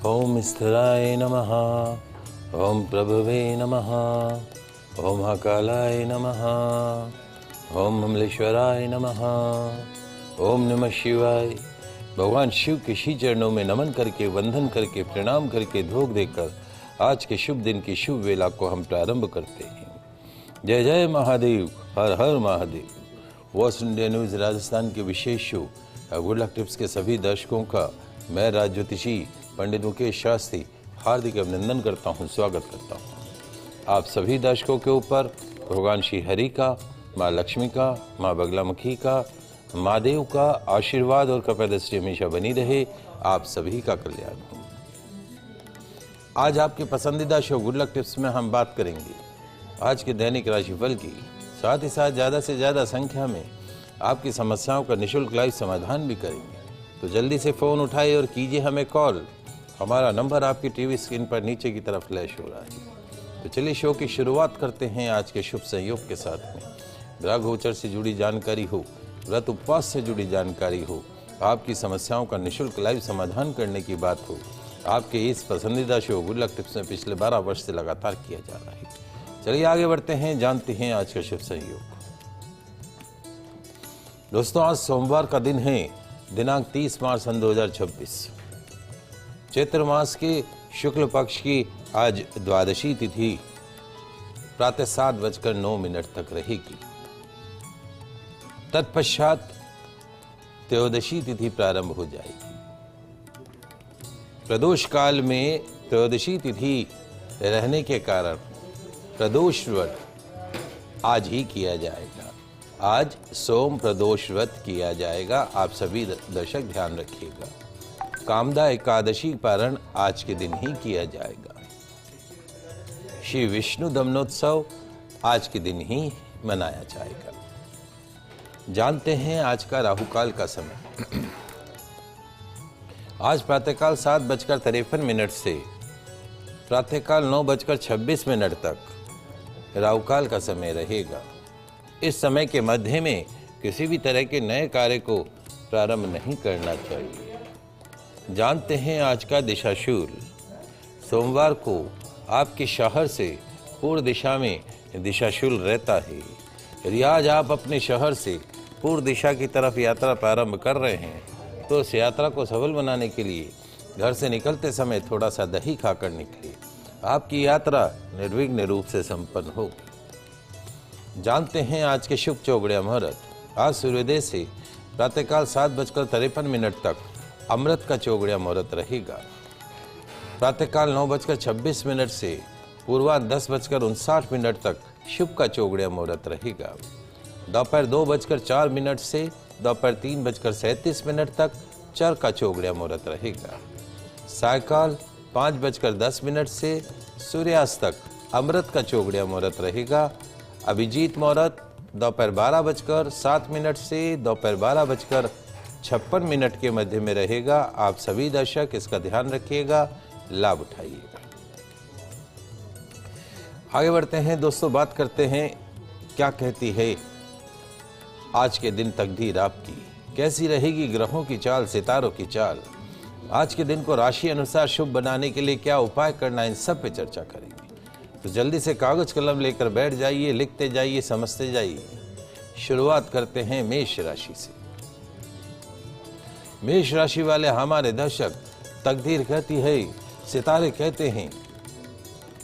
ओम स्थिराय नमः। ओम प्रभवे नमः। ओम महाकालाय नमः। ओम अमलेश्वराय नमः। ओम नमः शिवाय। भगवान शिव के श्री चरणों में नमन करके, वंदन करके, प्रणाम करके, धोख देकर आज के शुभ दिन की शुभ वेला को हम प्रारंभ करते हैं। जय जय महादेव, हर हर Mahadev. Voice India News Rajasthan के विशेष शो गुड लक टिप्स के सभी दर्शकों का मैं राज ज्योतिषी पंडित मुकेश शास्त्री हार्दिक अभिनंदन करता हूं, स्वागत करता हूं। आप सभी दर्शकों के ऊपर भगवान श्री हरि का, माँ लक्ष्मी का, माँ बगलामुखी का, महादेव का आशीर्वाद और कृपा दृष्टि हमेशा बनी रहे। आप सभी का कल्याण हो। आज आपके पसंदीदा शो गुड लक टिप्स में हम बात करेंगे आज के दैनिक राशिफल की, साथ ही साथ ज़्यादा से ज़्यादा संख्या में आपकी समस्याओं का निःशुल्क लाइव समाधान भी करेंगे। तो जल्दी से फ़ोन उठाइए और कीजिए हमें कॉल। हमारा नंबर आपकी टीवी स्क्रीन पर नीचे की तरफ फ्लैश हो रहा है। तो चलिए शो की शुरुआत करते हैं आज के शुभ संयोग के साथ में। ग्रह गोचर से जुड़ी जानकारी हो, व्रत उपवास से जुड़ी जानकारी हो, आपकी समस्याओं का निःशुल्क लाइव समाधान करने की बात हो, आपके इस पसंदीदा शो गुड लक टिप्स में पिछले 12 वर्ष से लगातार किया जा रहा है। चलिए आगे बढ़ते हैं, जानते हैं आज का शुभ संयोग। दोस्तों, आज सोमवार का दिन है, दिनांक 30 मार्च सन 2026। चैत्र मास के शुक्ल पक्ष की आज द्वादशी तिथि प्रातः 7:09 तक रहेगी। तत्पश्चात त्रयोदशी तिथि प्रारंभ हो जाएगी। प्रदोष काल में त्रयोदशी तिथि रहने के कारण प्रदोष व्रत आज ही किया जाएगा। आज सोम प्रदोष व्रत किया जाएगा। आप सभी दर्शक ध्यान रखिएगा। कामदा एकादशी पारण आज के दिन ही किया जाएगा। श्री विष्णु दमनोत्सव आज के दिन ही मनाया जाएगा। जानते हैं आज का राहुकाल का समय। आज प्रातःकाल 7:53 से प्रातःकाल 9:26 तक राहुकाल का समय रहेगा। इस समय के मध्य में किसी भी तरह के नए कार्य को प्रारंभ नहीं करना चाहिए। जानते हैं आज का दिशाशूल। सोमवार को आपके शहर से पूर्व दिशा में दिशाशूल रहता है। यदि आज आप अपने शहर से पूर्व दिशा की तरफ यात्रा प्रारंभ कर रहे हैं तो उस यात्रा को सफल बनाने के लिए घर से निकलते समय थोड़ा सा दही खाकर निकलिए। आपकी यात्रा निर्विघ्न रूप से संपन्न होगी। जानते हैं आज के शुभ चौगड़िया मुहूर्त। आज सूर्योदय से प्रातःकाल 7:53 तक अमृत का चौगड़िया मुहूर्त रहेगा। प्रातःकाल 9:26 से पूर्वा 10:59 तक शुभ का चौगड़िया मुहूर्त रहेगा। दोपहर 2:04 से दोपहर 3:37 तक चर का चौगड़िया मुहूर्त रहेगा। सायकाल 5:10 से सूर्यास्त तक अमृत का चौगड़िया मुहूर्त रहेगा। अभिजीत मुहूर्त दोपहर 12:07 से दोपहर 12:56 के मध्य में रहेगा। आप सभी दर्शक इसका ध्यान रखिएगा, लाभ उठाइएगा। आगे बढ़ते हैं दोस्तों, बात करते हैं क्या कहती है आज के दिन तकदीर आपकी, कैसी रहेगी ग्रहों की चाल, सितारों की चाल। आज के दिन को राशि अनुसार शुभ बनाने के लिए क्या उपाय करना है, इन सब पे चर्चा करेंगे। तो जल्दी से कागज कलम लेकर बैठ जाइए, लिखते जाइए, समझते जाइए। शुरुआत करते हैं मेष राशि से। मेष राशि वाले हमारे दर्शक, तकदीर कहती है, सितारे कहते हैं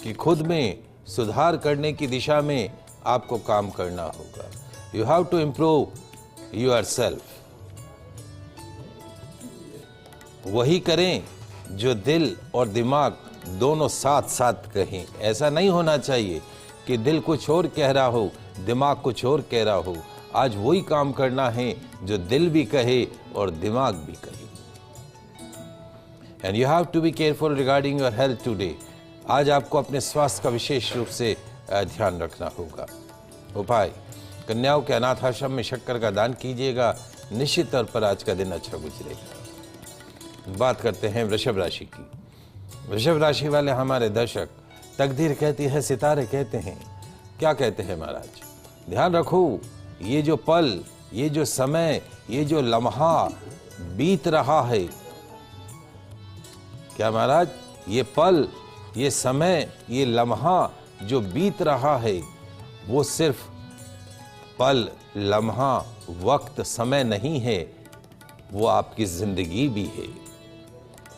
कि खुद में सुधार करने की दिशा में आपको काम करना होगा। You have to improve yourself. वही करें जो दिल और दिमाग दोनों साथ साथ कहें। ऐसा नहीं होना चाहिए कि दिल कुछ और कह रहा हो, दिमाग कुछ और कह रहा हो। आज वही काम करना है जो दिल भी कहे और दिमाग भी कहे। And you have to be careful regarding your health today. आज आपको अपने स्वास्थ्य का विशेष रूप से ध्यान रखना होगा। उपाय, कन्याओं के अनाथ आश्रम में शक्कर का दान कीजिएगा। निश्चित तौर पर आज का दिन अच्छा गुजरेगा। बात करते हैं वृषभ राशि की। वृषभ राशि वाले हमारे दर्शक, तकदीर कहती है, सितारे कहते हैं। क्या कहते हैं महाराज? ध्यान रखो, ये जो पल, ये जो समय, ये जो लम्हा बीत रहा है, क्या महाराज, ये पल, ये समय, ये लम्हा जो बीत रहा है वो सिर्फ पल, लम्हा, वक्त, समय नहीं है, वो आपकी जिंदगी भी है।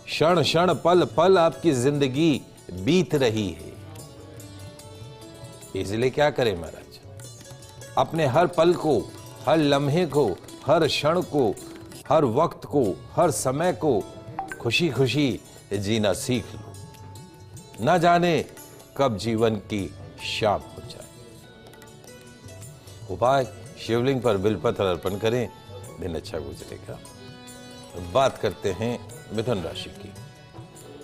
क्षण क्षण पल पल आपकी जिंदगी बीत रही है। इसलिए क्या करें महाराज, अपने हर पल को, हर लम्हे को, हर क्षण को, हर वक्त को, हर समय को खुशी खुशी जीना सीख लो। न जाने कब जीवन की शाम हो जाए। उपाय, शिवलिंग पर बिलपत्र अर्पण करें, दिन अच्छा गुजरेगा। बात करते हैं मिथुन राशि की।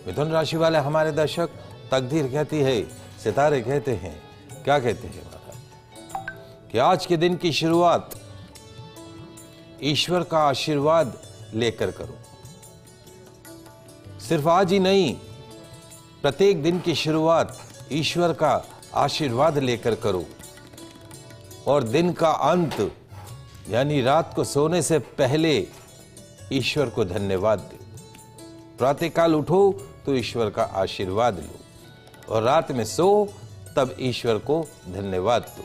मिथुन राशि वाले हमारे दर्शक, तकदीर कहती है, सितारे कहते हैं, क्या कहते हैं महाराज, कि आज के दिन की शुरुआत ईश्वर का आशीर्वाद लेकर करो। सिर्फ आज ही नहीं, प्रत्येक दिन की शुरुआत ईश्वर का आशीर्वाद लेकर करो। और दिन का अंत यानी रात को सोने से पहले ईश्वर को धन्यवाद दो। प्रातःकाल उठो तो ईश्वर का आशीर्वाद लो, और रात में सो तब ईश्वर को धन्यवाद दो।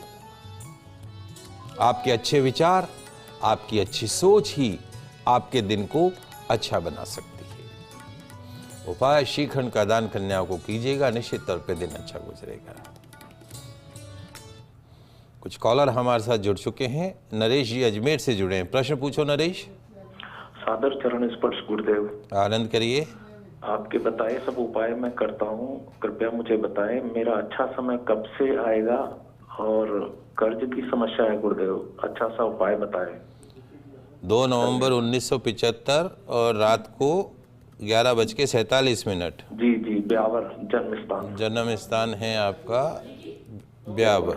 आपके अच्छे विचार, आपकी अच्छी सोच ही आपके दिन को अच्छा बना सकती है। उपाय, श्रीखंड का दान कन्याओं को कीजिएगा, निश्चित तौर पे दिन अच्छा गुजरेगा। कुछ कॉलर हमारे साथ जुड़ चुके हैं। नरेश जी अजमेर से जुड़े हैं, प्रश्न पूछो नरेश। सादर चरण स्पर्श गुरुदेव। आनंद करिए। आपके बताए सब उपाय मैं करता हूँ, कृपया मुझे बताएं मेरा अच्छा समय कब से आएगा, और कर्ज की समस्या है गुरुदेव, अच्छा सा उपाय बताएं। 2 नवंबर 1975 और रात को 11:47। जी जी, ब्यावर जन्म स्थान। जन्म स्थान है आपका ब्यावर।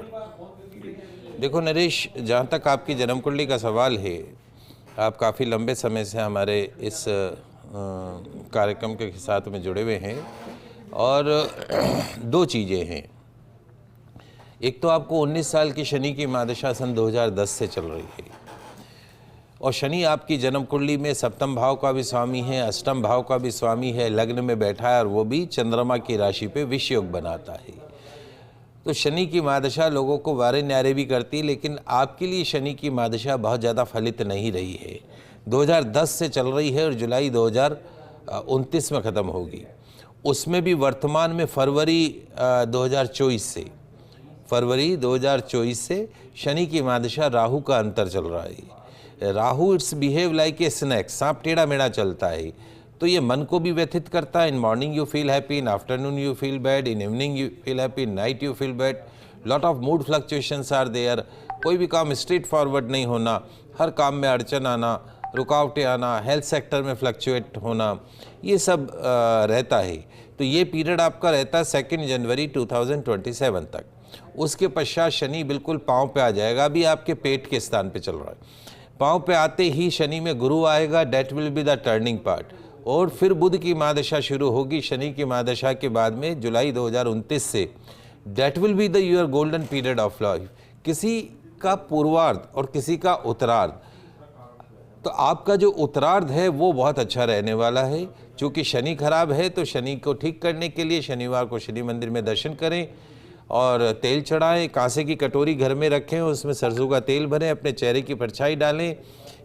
देखो नरेश, जहाँ तक आपकी जन्म कुंडली का सवाल है, आप काफ़ी लंबे समय से हमारे इस कार्यक्रम के साथ में जुड़े हुए हैं। और 2 चीज़ें हैं। एक तो आपको 19 साल की शनि की महादशा सन 2010 से चल रही है, और शनि आपकी जन्म कुंडली में सप्तम भाव का भी स्वामी है, अष्टम भाव का भी स्वामी है, लग्न में बैठा है, और वो भी चंद्रमा की राशि पे विष योग बनाता है। तो शनि की महादशा लोगों को वारे न्यारे भी करती है, लेकिन आपके लिए शनि की महादशा बहुत ज़्यादा फलित नहीं रही है। 2010 से चल रही है और जुलाई 2029 में ख़त्म होगी। उसमें भी वर्तमान में फरवरी 2024 से शनि की महादशा राहु का अंतर चल रहा है। Rahu it's behave like a snack, सांप टेढ़ा मेढ़ा चलता है, तो ये मन को भी व्यथित करता है। In morning you feel happy, in afternoon you feel bad, in evening you feel happy, in night you feel bad. Lot of mood fluctuations are there. कोई भी काम स्ट्रेट फॉरवर्ड नहीं होना, हर काम में अड़चन आना, रुकावटें आना, हेल्थ सेक्टर में फ्लक्चुएट होना, ये सब रहता है। तो ये पीरियड आपका रहता है 2 जनवरी 2027 तक। उसके पश्चात शनि बिल्कुल पाँव पे आ जाएगा। अभी आपके पेट के स्थान पे चल रहा है। पाँव पे आते ही शनि में गुरु आएगा, that will be the turning part. और फिर बुध की महादशा शुरू होगी। शनि की महादशा के बाद में जुलाई 2029 से that will be the your golden period of life. किसी का पूर्वार्ध और किसी का उत्तरार्ध। तो आपका जो उत्तरार्ध है वो बहुत अच्छा रहने वाला है। चूँकि शनि खराब है, तो शनि को ठीक करने के लिए शनिवार को शनि मंदिर में दर्शन करें और तेल चढ़ाएं। कांसे की कटोरी घर में रखें, उसमें सरसों का तेल भरें, अपने चेहरे की परछाई डालें।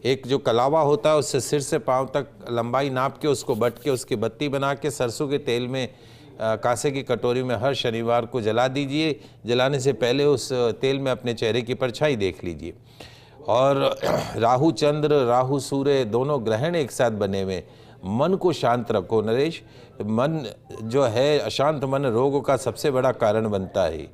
एक जो कलावा होता है उससे सिर से पांव तक लंबाई नाप के उसको बट के उसकी बत्ती बना के सरसों के तेल में कांसे की कटोरी में हर शनिवार को जला दीजिए। जलाने से पहले उस तेल में अपने चेहरे की परछाई देख लीजिए। और राहु चंद्र, राहु सूर्य दोनों ग्रहण एक साथ बने हुए। मन को शांत रखो नरेश। मन जो है, अशांत मन रोग का सबसे बड़ा कारण बनता है।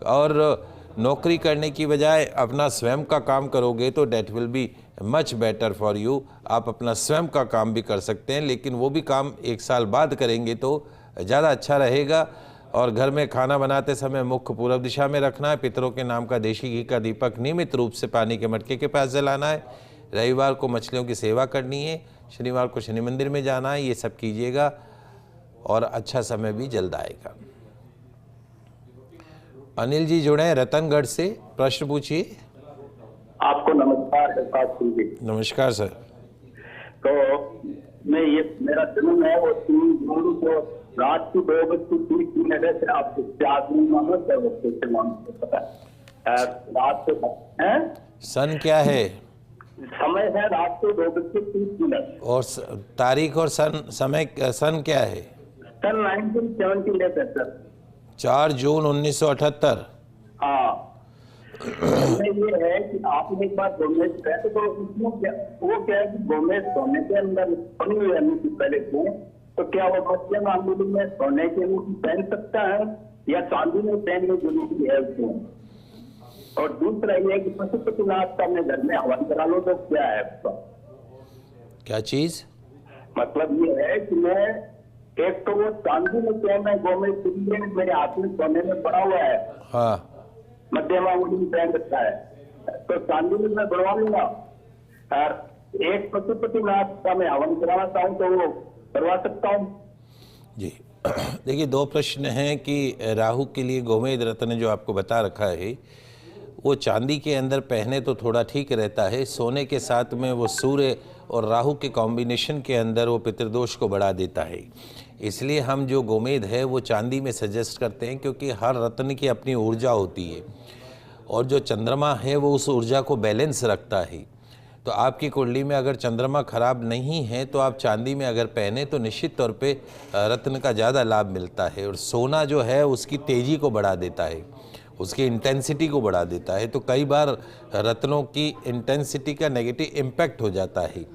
और नौकरी करने की बजाय अपना स्वयं का काम करोगे तो that will be much better for you. आप अपना स्वयं का काम भी कर सकते हैं, लेकिन वो भी काम 1 साल बाद करेंगे तो ज़्यादा अच्छा रहेगा। और घर में खाना बनाते समय मुख पूर्व दिशा में रखना है। पितरों के नाम का देशी घी का दीपक नियमित रूप से पानी के मटके के पास जलाना है। रविवार को मछलियों की सेवा करनी है। शनिवार को शनि मंदिर में जाना है। ये सब कीजिएगा और अच्छा समय भी जल्द आएगा। अनिल जी जुड़े हैं रतनगढ़ से, प्रश्न पूछिए। आपको नमस्कार प्रकाश सिंह जी। नमस्कार सर। तो में ये मेरा जन्म है वो 3 जून को रात की 2:30 से आप आदमी मानो क्या वो कैसे मानो पता है रात को है। सन क्या है? समय है रात को 2:30 और तारीख और समय सन क्या है? सन 1978 है सर। 4 जून 1978। हाँ ये है कि आपने एक बार गोमेज पहले तो उसमें क्या वो क्या है कि गोमेज सोने के अंदर बनी हुई अंगूठी पहले से, तो क्या वो बच्चे अंगूठी में सोने की अंगूठी पहन सकता है या चांदी में पहनने की अंगूठी है उसको? और दूसरा ये है कि पशुपतिनाथ का अपने घर में हवन करा लो तो क्या है उसका? क्या चीज? मतलब ये है कि मैं एक तो वो चांदी में पहना है गोमेज मेरे हाथ में सोने में पड़ा हुआ है, हाँ मध्यमा अंगुली में पहन रखा है, तो चांदी में मैं बनवा लूंगा। और एक पशुपतिनाथ का मैं हवन कराना चाहूँ तो वो करवा सकता हूँ जी। देखिए, 2 प्रश्न हैं कि राहु के लिए गोमेद रत्न जो आपको बता रखा है वो चांदी के अंदर पहने तो थोड़ा ठीक रहता है, सोने के साथ में वो सूर्य और राहु के कॉम्बिनेशन के अंदर वो पितृदोष को बढ़ा देता है। इसलिए हम जो गोमेद है वो चांदी में सजेस्ट करते हैं, क्योंकि हर रत्न की अपनी ऊर्जा होती है और जो चंद्रमा है वो उस ऊर्जा को बैलेंस रखता है। तो आपकी कुंडली में अगर चंद्रमा खराब नहीं है तो आप चांदी में अगर पहने तो निश्चित तौर पे रत्न का ज़्यादा लाभ मिलता है। और सोना जो है उसकी तेज़ी को बढ़ा देता है, उसकी इंटेंसिटी को बढ़ा देता है। तो कई बार रत्नों की इंटेंसिटी का नेगेटिव इम्पैक्ट हो जाता है।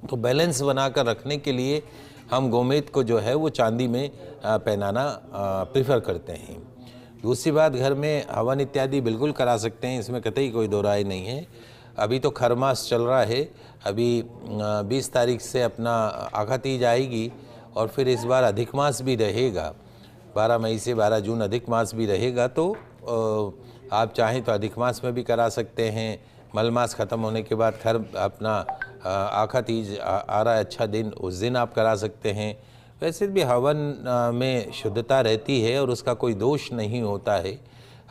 तो बैलेंस बनाकर रखने के लिए हम गोमेद को जो है वो चांदी में पहनाना प्रेफर करते हैं। दूसरी बात, घर में हवन इत्यादि बिल्कुल करा सकते हैं, इसमें कतई कोई दो राय नहीं है। अभी तो खरमास चल रहा है, अभी 20 तारीख से अपना आखा तीज आएगी और फिर इस बार अधिक मास भी रहेगा, 12 मई से 12 जून अधिक मास भी रहेगा। तो आप चाहें तो अधिक मास में भी करा सकते हैं। मल मास ख़त्म होने के बाद खर अपना आखा तीज आ रहा है, अच्छा दिन, उस दिन आप करा सकते हैं। वैसे भी हवन में शुद्धता रहती है और उसका कोई दोष नहीं होता है।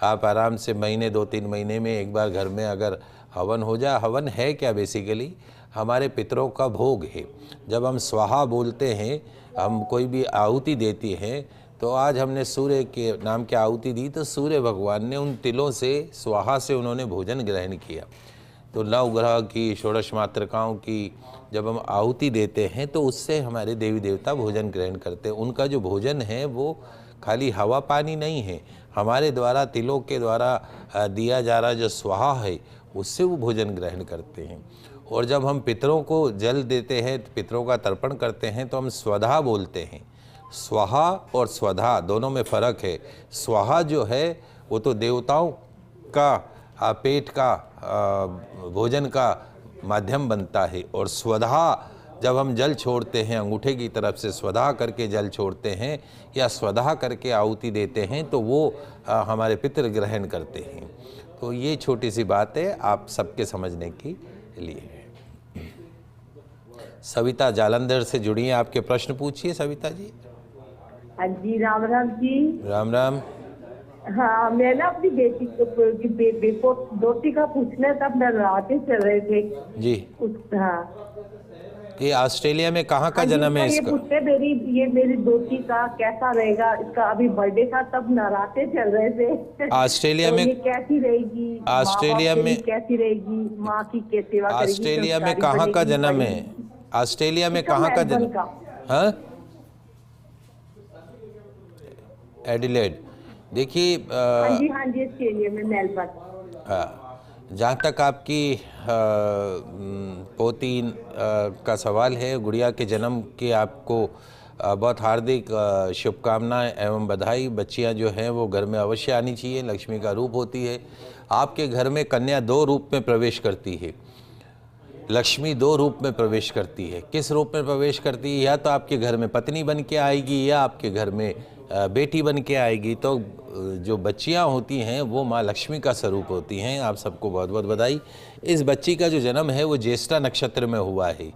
आप आराम से महीने 2-3 महीने में एक बार घर में अगर हवन हो जाए। हवन है क्या? बेसिकली हमारे पितरों का भोग है। जब हम स्वाहा बोलते हैं, हम कोई भी आहुति देती हैं, तो आज हमने सूर्य के नाम की आहुति दी तो सूर्य भगवान ने उन तिलों से, स्वाहा से उन्होंने भोजन ग्रहण किया। तो नवग्रह की, षोडश मातृकाओं की जब हम आहुति देते हैं तो उससे हमारे देवी देवता भोजन ग्रहण करते हैं। उनका जो भोजन है वो खाली हवा पानी नहीं है, हमारे द्वारा, तिलों के द्वारा दिया जा रहा जो स्वाहा है उससे वो भोजन ग्रहण करते हैं। और जब हम पितरों को जल देते हैं, पितरों का तर्पण करते हैं, तो हम स्वधा बोलते हैं। स्वाहा और स्वधा दोनों में फ़र्क है। स्वाहा जो है वो तो देवताओं का पेट का भोजन का माध्यम बनता है, और स्वधा जब हम जल छोड़ते हैं, अंगूठे की तरफ से स्वधा करके जल छोड़ते हैं या स्वधा करके आहुति देते हैं, तो वो हमारे पितृ ग्रहण करते हैं। तो ये छोटी सी बात है आप सबके समझने के लिए। सविता जालंधर से जुड़ी हैं, आपके प्रश्न पूछिए सविता जी। हाँ जी, राम राम जी। राम राम। हाँ, मैं ना अपनी बेटी को दोती का पूछना था, अपना राते चल रहे थे जी। हाँ, ये ऑस्ट्रेलिया में कहाँ का जन्म है इसका? मेरी दोती का कैसा रहेगा, इसका अभी बर्थडे था तब नराते चल रहे थे। ऑस्ट्रेलिया तो में ये कैसी रहेगी, ऑस्ट्रेलिया में कैसी रहेगी, माँ की क्या सेवा करेगी? ऑस्ट्रेलिया में कहाँ का जन्म है? ऑस्ट्रेलिया में कहाँ का जन्म? हाँ, एडिलेड। देखिए हाँ जी ऑस्ट्रेलिया में मेलबर्न। हाँ, जहाँ तक आपकी पोती का सवाल है, गुड़िया के जन्म की आपको बहुत हार्दिक शुभकामनाएं एवं बधाई। बच्चियाँ जो हैं वो घर में अवश्य आनी चाहिए, लक्ष्मी का रूप होती है। आपके घर में कन्या 2 रूप में प्रवेश करती है, लक्ष्मी 2 रूप में प्रवेश करती है। किस रूप में प्रवेश करती है? या तो आपके घर में पत्नी बन के आएगी या आपके घर में बेटी बन के आएगी। तो जो बच्चियां होती हैं वो माँ लक्ष्मी का स्वरूप होती हैं। आप सबको बहुत बहुत बधाई। इस बच्ची का जो जन्म है वो ज्येष्ठा नक्षत्र में हुआ है।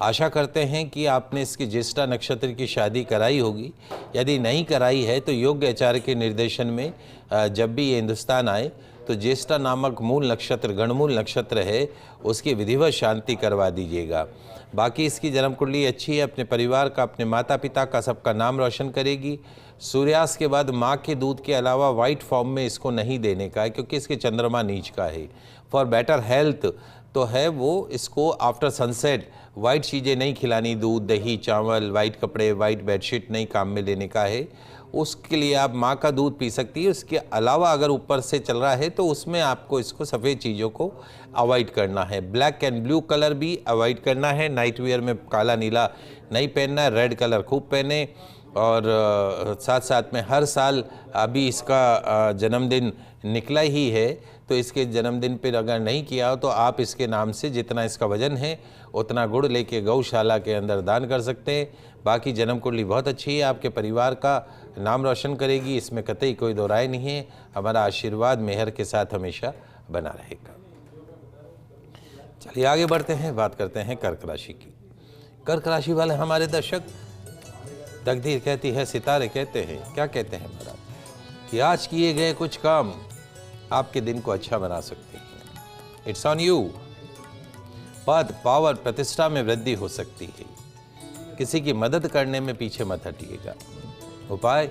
आशा करते हैं कि आपने इसकी ज्येष्ठा नक्षत्र की शादी कराई होगी। यदि नहीं कराई है तो योग्य आचार्य के निर्देशन में जब भी ये हिंदुस्तान आए तो ज्येष्ठा नामक मूल नक्षत्र, गणमूल नक्षत्र है, उसकी विधिवत शांति करवा दीजिएगा। बाकी इसकी जन्म कुंडली अच्छी है, अपने परिवार का, अपने माता पिता का, सबका नाम रोशन करेगी। सूर्यास्त के बाद माँ के दूध के अलावा वाइट फॉर्म में इसको नहीं देने का है, क्योंकि इसके चंद्रमा नीच का है। फॉर बेटर हेल्थ तो है वो, इसको आफ्टर सनसेट वाइट चीज़ें नहीं खिलानी, दूध दही चावल, वाइट कपड़े, वाइट बेडशीट नहीं काम में लेने का है। उसके लिए आप माँ का दूध पी सकती है। उसके अलावा अगर ऊपर से चल रहा है तो उसमें आपको इसको सफ़ेद चीज़ों को अवॉइड करना है। ब्लैक एंड ब्लू कलर भी अवॉइड करना है। नाइट वेयर में काला नीला नहीं पहनना है, रेड कलर खूब पहने। और साथ साथ में हर साल अभी इसका जन्मदिन निकला ही है, तो इसके जन्मदिन पर अगर नहीं किया हो तो आप इसके नाम से जितना इसका वजन है उतना गुड़ लेके गौशाला के अंदर दान कर सकते हैं। बाकी जन्म कुंडली बहुत अच्छी है, आपके परिवार का नाम रोशन करेगी, इसमें कतई कोई दो राय नहीं है। हमारा आशीर्वाद मेहर के साथ हमेशा बना रहेगा। चलिए आगे बढ़ते हैं, बात करते हैं कर्क राशि की। कर्क राशि वाले हमारे दर्शक, तकदीर कहती है, सितारे कहते हैं, क्या कहते हैं महाराज, कि आज किए गए कुछ काम आपके दिन को अच्छा बना सकते हैं। It's on you. पद पावर प्रतिष्ठा में वृद्धि हो सकती है। किसी की मदद करने में पीछे मत हटिएगा। उपाय,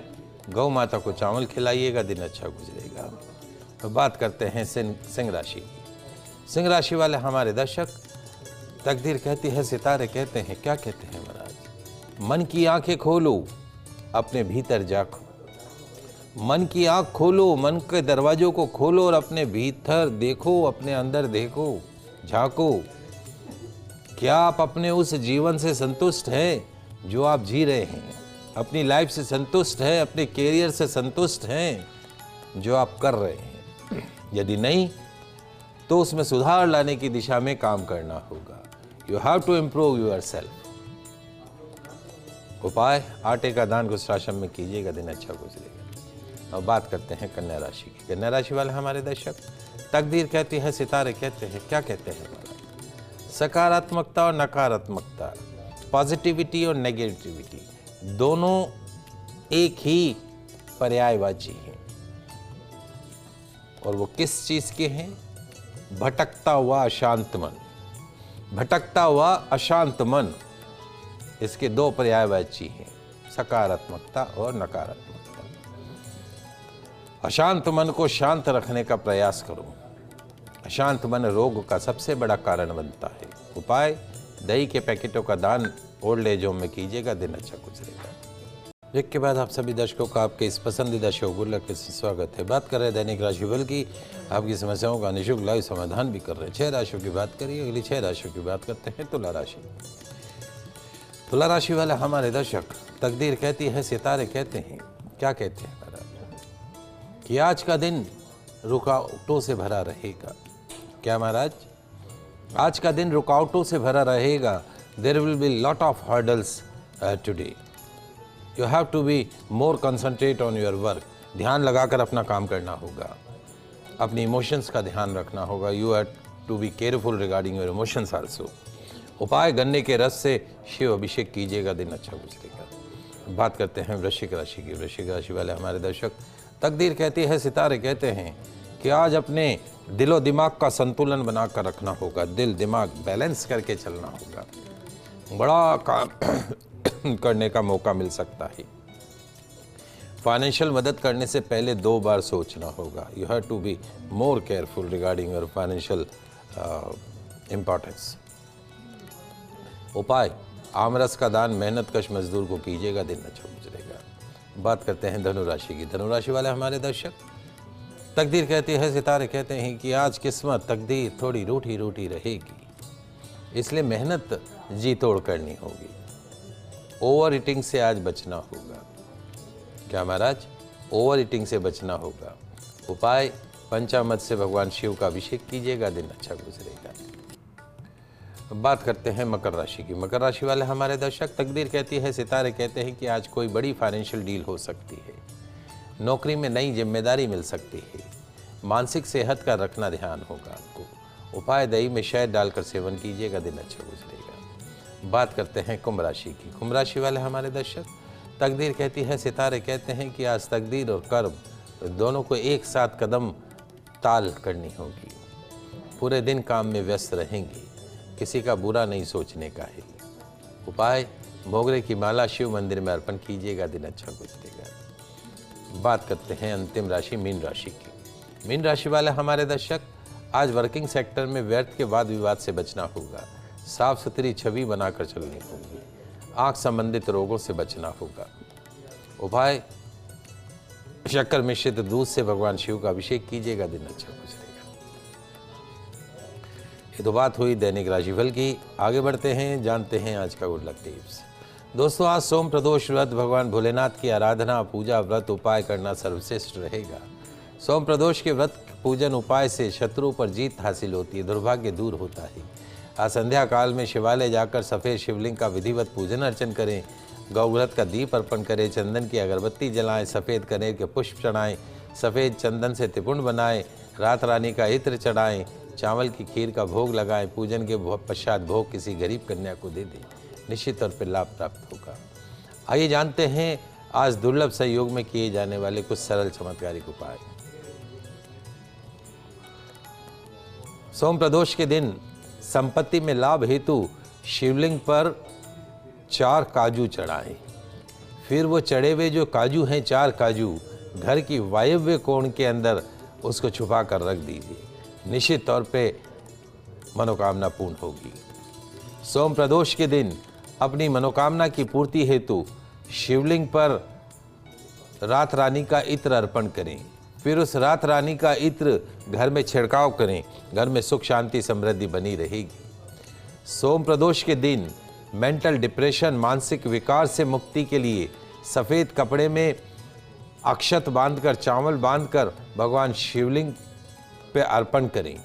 गौ माता को चावल खिलाइएगा, दिन अच्छा गुजरेगा। तो बात करते हैं सिंह राशि की। सिंह राशि वाले हमारे दर्शक, तकदीर कहती है, सितारे कहते हैं, क्या कहते हैं महाराज, मन की आंखें खोलो, अपने भीतर झांको। मन की आंख खोलो, मन के दरवाजों को खोलो और अपने भीतर देखो, अपने अंदर देखो, झांको। क्या आप अपने उस जीवन से संतुष्ट हैं जो आप जी रहे हैं? अपनी लाइफ से संतुष्ट हैं? अपने कैरियर से संतुष्ट हैं जो आप कर रहे हैं? यदि नहीं तो उसमें सुधार लाने की दिशा में काम करना होगा। You have to improve yourself. उपाय, आटे का दान कुछ राशन में कीजिएगा, दिन अच्छा गुजरेगा। और बात करते हैं कन्या राशि की। कन्या राशि वाले हमारे दर्शक, तकदीर कहती है, सितारे कहते हैं, क्या कहते हैं हमारा, सकारात्मकता और नकारात्मकता, पॉजिटिविटी और नेगेटिविटी दोनों एक ही पर्यायवाची हैं। और वो किस चीज के हैं? भटकता हुआ अशांत मन। भटकता हुआ अशांत मन, इसके दो पर्यायवाची हैं, सकारात्मकता और नकारात्मकता। अशांत मन को शांत रखने का प्रयास करो। अशांत मन रोग का सबसे बड़ा कारण बनता है। उपाय, दही के पैकेटों का दान ओल्ड एज होम में कीजिएगा, दिन अच्छा गुजरेगा। ब्रेक के बाद आप सभी दर्शकों का आपके इस पसंदीदा शो गुल्लक के स्वागत है। बात कर रहे हैं दैनिक राशिफल की। आपकी समस्याओं का निःशुल्क लाइव समाधान भी कर रहे हैं। 6 राशियों की बात करिए। अगली 6 राशियों की बात करते हैं। तुला राशि। तुला राशि वाला हमारे दर्शक, तकदीर कहती है, सितारे कहते हैं, क्या कहते हैं महाराज, कि आज का दिन रुकावटों से भरा रहेगा। क्या महाराज? आज का दिन रुकावटों से भरा रहेगा। There will be lot of hurdles today. You have to be more concentrate on your work. ध्यान लगाकर अपना काम करना होगा। अपनी इमोशंस का ध्यान रखना होगा। You have to be careful regarding your emotions also. उपाय, गन्ने के रस से शिव अभिषेक कीजिएगा, दिन अच्छा गुजरेगा। बात करते हैं वृश्चिक राशि की। वृश्चिक राशि वाले हमारे दर्शक, तकदीर कहती है, सितारे कहते हैं, कि आज अपने दिलो दिमाग का संतुलन बनाकर रखना होगा। दिल दिमाग बैलेंस करके चलना होगा। बड़ा काम करने का मौका मिल सकता है। फाइनेंशियल मदद करने से पहले 2 बार सोचना होगा। You have to be more careful regarding your financial importance. उपाय, आमरस का दान मेहनत कश मजदूर को कीजिएगा, दिन अच्छा गुजरेगा। बात करते हैं धनु राशि की। धनु राशि वाले हमारे दर्शक, तकदीर कहती है, सितारे कहते हैं, कि आज किस्मत तकदीर थोड़ी रूठी रूठी रहेगी, इसलिए मेहनत जी तोड़ करनी होगी। ओवर ईटिंग से आज बचना होगा। क्या महाराज? ओवर ईटिंग से बचना होगा। उपाय, पंचामृत से भगवान शिव का अभिषेक कीजिएगा, दिन अच्छा गुजरेगा। बात करते हैं मकर राशि की। मकर राशि वाले हमारे दर्शक, तकदीर कहती है, सितारे कहते हैं, कि आज कोई बड़ी फाइनेंशियल डील हो सकती है। नौकरी में नई जिम्मेदारी मिल सकती है। मानसिक सेहत का रखना ध्यान होगा आपको। उपाय, दही में शहद डालकर सेवन कीजिएगा, दिन अच्छा गुजरेगा। बात करते हैं कुंभ राशि की। कुंभ राशि वाले हमारे दर्शक, तकदीर कहती है, सितारे कहते हैं, कि आज तकदीर और कर्म दोनों को एक साथ कदम ताल करनी होगी। पूरे दिन काम में व्यस्त रहेंगी। किसी का बुरा नहीं सोचने का है। उपाय, मोगरे की माला शिव मंदिर में अर्पण कीजिएगा, दिन अच्छा गुजरेगा। बात करते हैं अंतिम राशि मीन राशि की। मीन राशि वाले हमारे दर्शक, आज वर्किंग सेक्टर में व्यर्थ के वाद विवाद से बचना होगा। साफ सुथरी छवि बनाकर चलनी होगी। आंख संबंधित रोगों से बचना होगा। उपाय, शक्कर मिश्रित दूध से भगवान शिव का अभिषेक कीजिएगा, दिन अच्छा गुजरेगा। ये तो बात हुई दैनिक राशिफल की। आगे बढ़ते हैं, जानते हैं आज का गुड लक टिप्स। दोस्तों, आज सोम प्रदोष व्रत, भगवान भोलेनाथ की आराधना, पूजा, व्रत उपाय करना सर्वश्रेष्ठ रहेगा। सोम प्रदोष के व्रत पूजन उपाय से शत्रु पर जीत हासिल होती है, दुर्भाग्य दूर होता है। आज संध्या काल में शिवालय जाकर सफ़ेद शिवलिंग का विधिवत पूजन अर्चन करें, गौव्रत का दीप अर्पण करें, चंदन की अगरबत्ती जलाएं, सफ़ेद कनेर के पुष्प चढ़ाएं, सफ़ेद चंदन से त्रिपुंड बनाएं, रात रानी का इत्र चढ़ाएं, चावल की खीर का भोग लगाएं। पूजन के पश्चात भोग किसी गरीब कन्या को दे दें, निश्चित तौर पर लाभ प्राप्त होगा। आइए जानते हैं आज दुर्लभ संयोग में किए जाने वाले कुछ सरल चमत्कारिक उपाय। सोम प्रदोष के दिन संपत्ति में लाभ हेतु शिवलिंग पर 4 काजू चढ़ाएं। फिर वो चढ़े हुए जो काजू हैं, 4 काजू, घर की वायव्य कोण के अंदर उसको छुपा कर रख दीजिए, निश्चित तौर पे मनोकामना पूर्ण होगी। सोम प्रदोष के दिन अपनी मनोकामना की पूर्ति हेतु शिवलिंग पर रात रानी का इत्र अर्पण करें। फिर उस रात रानी का इत्र घर में छिड़काव करें, घर में सुख शांति समृद्धि बनी रहेगी। सोम प्रदोष के दिन मेंटल डिप्रेशन, मानसिक विकार से मुक्ति के लिए सफ़ेद कपड़े में अक्षत बांधकर, चावल बांधकर भगवान शिवलिंग पे अर्पण करें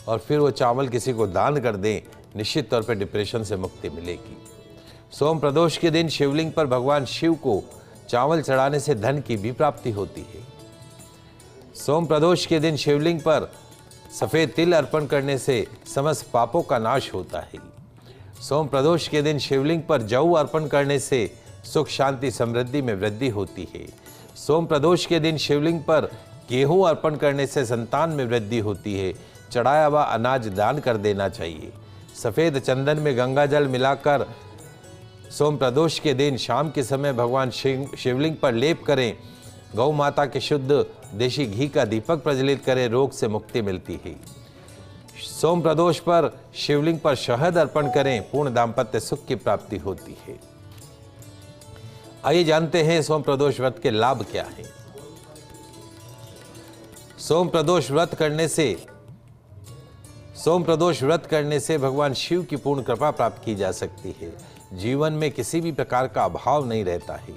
और फिर वो चावल किसी को दान कर दें, निश्चित तौर पर डिप्रेशन से मुक्ति मिलेगी। सोम प्रदोष के दिन शिवलिंग पर भगवान शिव को चावल चढ़ाने से धन की भी प्राप्ति होती है। सोम प्रदोष के दिन शिवलिंग पर सफ़ेद तिल अर्पण करने से समस्त पापों का नाश होता है। सोम प्रदोष के दिन शिवलिंग पर जौ अर्पण करने से सुख शांति समृद्धि में वृद्धि होती है। सोम प्रदोष के दिन शिवलिंग पर गेहूं अर्पण करने से संतान में वृद्धि होती है। चढ़ाया हुआ अनाज दान कर देना चाहिए। सफ़ेद चंदन में गंगा जल मिलाकर सोम प्रदोष के दिन शाम के समय भगवान शिवलिंग पर लेप करें। गौ माता के शुद्ध देशी घी का दीपक प्रज्वलित करें, रोग से मुक्ति मिलती है। सोम प्रदोष पर शिवलिंग पर शहद अर्पण करें, पूर्ण दाम्पत्य सुख की प्राप्ति होती है। आइए जानते हैं सोम प्रदोष व्रत के लाभ क्या हैं। सोम प्रदोष व्रत करने से भगवान शिव की पूर्ण कृपा प्राप्त की जा सकती है। जीवन में किसी भी प्रकार का अभाव नहीं रहता है।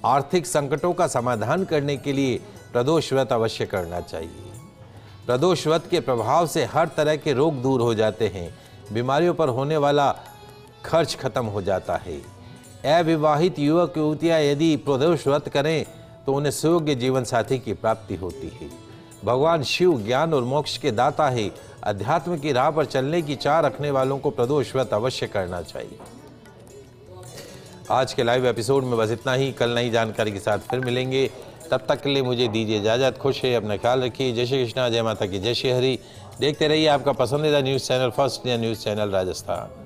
आर्थिक संकटों का समाधान करने के लिए प्रदोष व्रत अवश्य करना चाहिए। प्रदोष व्रत के प्रभाव से हर तरह के रोग दूर हो जाते हैं। बीमारियों पर होने वाला खर्च खत्म हो जाता है। अविवाहित युवक युवतियाँ यदि प्रदोष व्रत करें तो उन्हें सुयोग्य जीवन साथी की प्राप्ति होती है। भगवान शिव ज्ञान और मोक्ष के दाता है। अध्यात्म की राह पर चलने की चाह रखने वालों को प्रदोष व्रत अवश्य करना चाहिए। आज के लाइव एपिसोड में बस इतना ही। कल नई जानकारी के साथ फिर मिलेंगे। तब तक के लिए मुझे दीजिए इजाज़त। खुश है, अपना ख्याल रखिए। जय श्री कृष्णा, जय माता की जय श्री हरि। देखते रहिए आपका पसंदीदा news channel first India news channel Rajasthan.